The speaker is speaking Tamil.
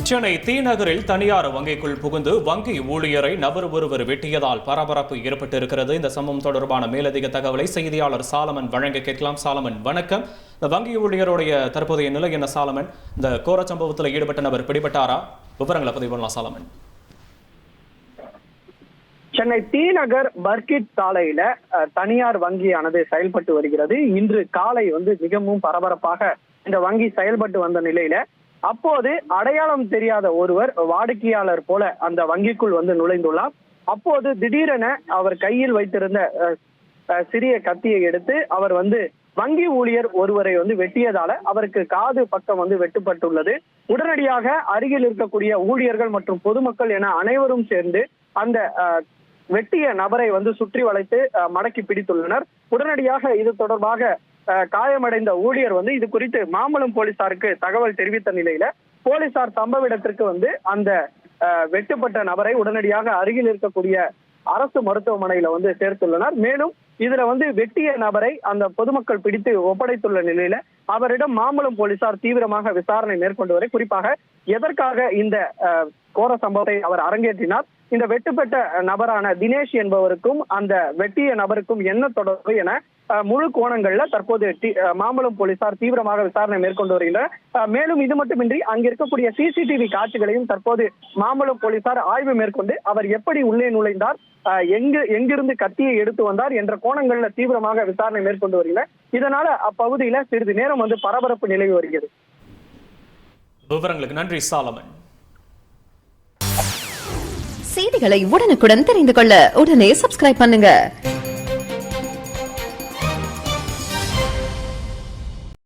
சென்னை தீநகரில் தனியார் வங்கிக்குள் புகுந்து வங்கி ஊழியரை நபர் ஒருவர் வெட்டியதால் பரபரப்பு ஏற்பட்டிருக்கிறது. இந்த சம்பவம் தொடர்பான மேலதிக தகவலை செய்தியாளர் சாலமன் வழங்க கேட்கலாம். சாலமன், வணக்கம். இந்த வங்கி ஊழியருடைய தற்போதைய நிலை என்ன சாலமன்? இந்த கோர சம்பவத்தில் ஈடுபட்ட நபர் பிடிபட்டாரா? விவரங்களை பதிவு பண்ணலாம் சாலமன். சென்னை தீநகர் பர்கிட் சாலையில தனியார் வங்கியானது செயல்பட்டு வருகிறது. இன்று காலை மிகவும் பரபரப்பாக இந்த வங்கி செயல்பட்டு வந்த நிலையில அப்போது அடையாளம் தெரியாத ஒருவர் வாடிக்கையாளர் போல அந்த வங்கிக்குள் நுழைந்துள்ளார். அப்போது திடீரென அவர் கையில் வைத்திருந்த சிறிய கத்தியை எடுத்து அவர் வங்கி ஊழியர் ஒருவரை வெட்டியதால அவருக்கு காது பக்கம் வெட்டுப்பட்டுள்ளது. உடனடியாக அருகில் இருக்கக்கூடிய ஊழியர்கள் மற்றும் பொதுமக்கள் என அனைவரும் சேர்ந்து அந்த வெட்டிய நபரை சுற்றி வளைத்து மடக்கி பிடித்துள்ளனர். உடனடியாக இது தொடர்பாக காயமடைந்த ஊழியர் இது குறித்து மாம்பலம் போலீசாருக்கு தகவல் தெரிவித்த நிலையில போலீசார் சம்பவ இடத்திற்கு அந்த வெட்டுப்பட்ட நபரை உடனடியாக அருகில் இருக்கக்கூடிய அரசு மருத்துவமனையில சேர்த்துள்ளனர். மேலும் இதுல வெட்டிய நபரை அந்த பொதுமக்கள் பிடித்து ஒப்படைத்துள்ள நிலையில அவரிடம் மாம்பலம் போலீசார் தீவிரமாக விசாரணை மேற்கொண்டு வரை குறிப்பாக எதற்காக இந்த கோர சம்பவத்தை அவர் அரங்கேற்றினார், இந்த வெட்டுப்பட்ட நபரான தினேஷ் என்பவருக்கும் அந்த வெட்டிய நபருக்கும் என்ன தொடர்பு என முழு கோணங்கள்ல தற்போது மாம்பலம் போலீசார் தீவிரமாக விசாரணை மேற்கொண்டு வருகின்றனர். மேலும் இது மட்டுமின்றி அங்க இருக்கக்கூடிய சிசிடிவி காட்சிகளையும் தற்போது மாம்பலம் போலீசார் ஆய்வு மேற்கொண்டு அவர் எப்படி உள்ளே நுழைந்தார், எங்கிருந்து கத்தியை எடுத்து வந்தார் என்ற கோணங்கள்ல தீவிரமாக விசாரணை மேற்கொண்டு வருகின்றனர். இதனால அப்பகுதியில சிறிது நேரம் பரபரப்பு நிலவி வருகிறது. விவரங்களுக்கு நன்றி சாலமன். செய்திகளை உடனுக்குடன் தெரிந்து கொள்ள உடனே சப்ஸ்கிரைப் பண்ணுங்க.